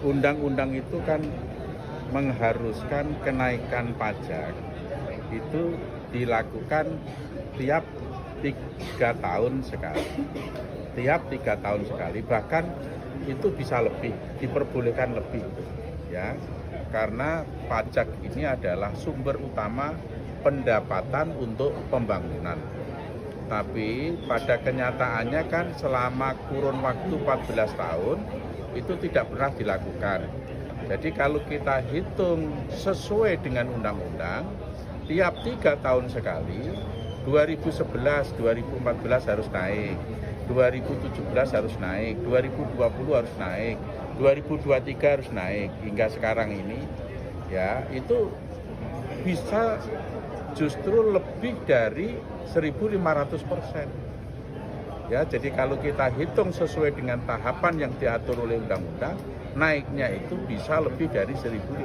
undang-undang itu kan mengharuskan kenaikan pajak itu dilakukan tiap 3 tahun sekali. Tiap 3 tahun sekali, bahkan itu bisa lebih, diperbolehkan lebih, ya. Karena pajak ini adalah sumber utama pendapatan untuk pembangunan. Tapi pada kenyataannya kan selama kurun waktu 14 tahun itu tidak pernah dilakukan. Jadi kalau kita hitung sesuai dengan undang-undang, tiap 3 tahun sekali, 2011, 2014 harus naik, 2017 harus naik, 2020 harus naik, 2023 harus naik, hingga sekarang ini, ya itu bisa justru lebih dari 1.500%. Ya, jadi kalau kita hitung sesuai dengan tahapan yang diatur oleh undang-undang, naiknya itu bisa lebih dari 1.500%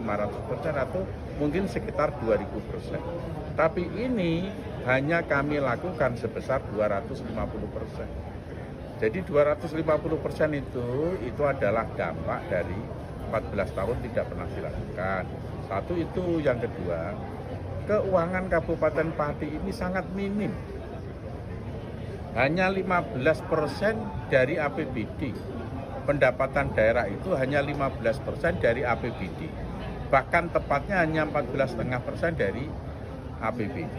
atau mungkin sekitar 2.000%. Tapi ini hanya kami lakukan sebesar 250%. Jadi 250% itu adalah dampak dari 14 tahun tidak pernah dilakukan. Satu itu, yang kedua, keuangan Kabupaten Pati ini sangat minim. Hanya 15% dari APBD. Pendapatan daerah itu hanya 15% dari APBD. Bahkan tepatnya hanya 14,5% dari APBD.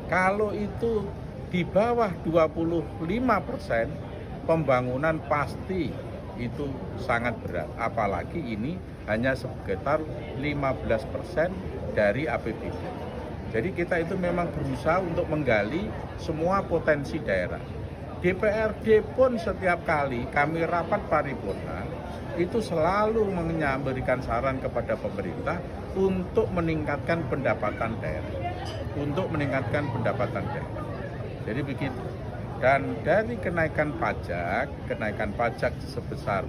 Kalau itu di bawah 25%, pembangunan pasti itu sangat berat. Apalagi ini hanya sekitar 15% dari APBD. Jadi kita itu memang berusaha untuk menggali semua potensi daerah. DPRD pun setiap kali kami rapat paripurna itu selalu memberikan saran kepada pemerintah untuk meningkatkan pendapatan daerah. Untuk meningkatkan pendapatan daerah. Jadi begitu. Dan dari kenaikan pajak sebesar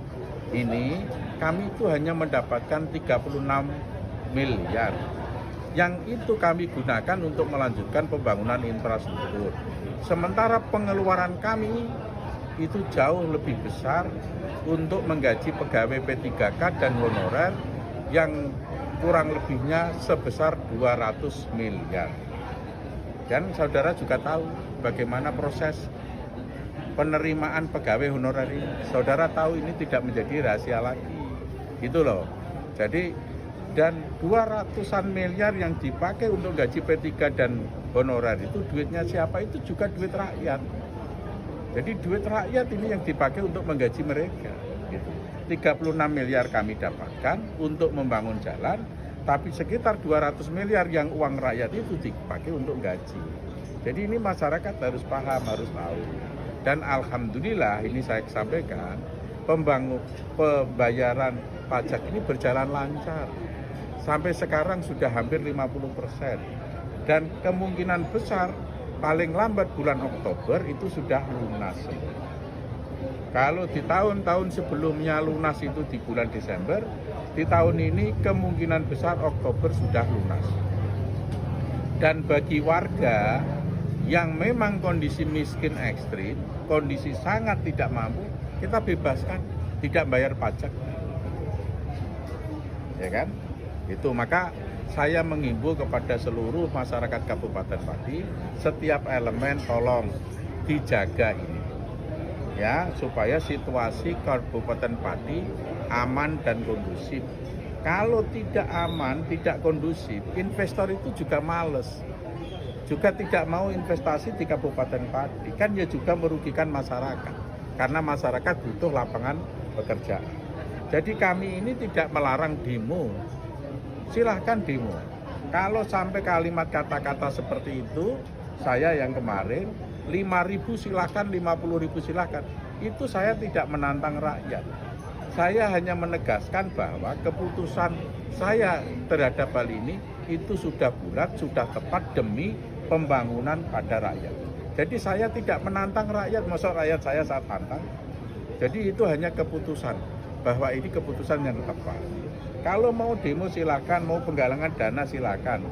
ini, kami itu hanya mendapatkan 36 miliar. Yang itu kami gunakan untuk melanjutkan pembangunan infrastruktur. Sementara pengeluaran kami itu jauh lebih besar untuk menggaji pegawai P3K dan honorer yang kurang lebihnya sebesar 200 miliar. Dan saudara juga tahu bagaimana proses penerimaan pegawai honorer ini. Saudara tahu ini tidak menjadi rahasia lagi. Gitu loh. Jadi dan 200-an miliar yang dipakai untuk gaji P3 dan honorer itu duitnya siapa? Itu juga duit rakyat. Jadi duit rakyat ini yang dipakai untuk menggaji mereka. Gitu. 36 miliar kami dapatkan untuk membangun jalan, tapi sekitar 200 miliar yang uang rakyat itu dipakai untuk gaji. Jadi ini masyarakat harus paham, harus tahu. Dan alhamdulillah ini saya sampaikan, pembayaran pajak ini berjalan lancar. Sampai sekarang sudah hampir 50%. Dan kemungkinan besar paling lambat bulan Oktober itu sudah lunas. Kalau di tahun-tahun sebelumnya lunas itu di bulan Desember, di tahun ini kemungkinan besar Oktober sudah lunas. Dan bagi warga yang memang kondisi miskin ekstrim, kondisi sangat tidak mampu, kita bebaskan, tidak bayar pajak. Ya kan? Itu maka saya menghimbau kepada seluruh masyarakat Kabupaten Pati, setiap elemen tolong dijaga ini. Ya, supaya situasi Kabupaten Pati aman dan kondusif. Kalau tidak aman, tidak kondusif, investor itu juga males. Juga tidak mau investasi di Kabupaten Pati. Kan ya juga merugikan masyarakat. Karena masyarakat butuh lapangan pekerjaan. Jadi kami ini tidak melarang demo. Silahkan demo. Kalau sampai kalimat kata-kata seperti itu, saya yang kemarin 5.000 silahkan, 50.000 silahkan. Itu saya tidak menantang rakyat. Saya hanya menegaskan bahwa keputusan saya terhadap hal ini itu sudah bulat, sudah tepat demi pembangunan pada rakyat. Jadi saya tidak menantang rakyat, masa rakyat saya saat tantang. Jadi itu hanya keputusan, bahwa ini keputusan yang tepat. Kalau mau demo silakan, mau penggalangan dana silakan.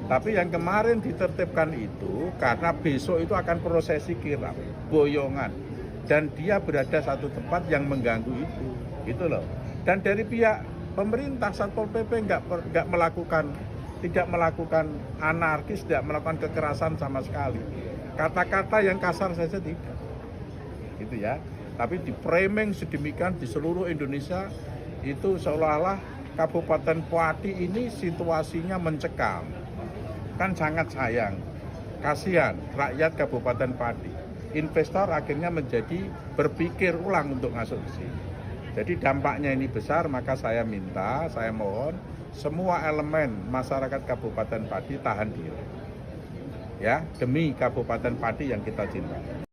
Tapi yang kemarin ditertibkan itu karena besok itu akan prosesi kirap, boyongan, dan dia berada satu tempat yang mengganggu itu, gitu loh. Dan dari pihak pemerintah, Satpol PP tidak melakukan anarkis, tidak melakukan kekerasan sama sekali. Kata-kata yang kasar saja tidak, gitu ya. Tapi di framing sedemikian di seluruh Indonesia itu seolah-olah Kabupaten Pati ini situasinya mencekam. Kan sangat sayang, kasihan rakyat Kabupaten Pati. Investor akhirnya menjadi berpikir ulang untuk masuk ke sini. Jadi dampaknya ini besar, maka saya mohon semua elemen masyarakat Kabupaten Pati tahan diri. Ya, demi Kabupaten Pati yang kita cintai.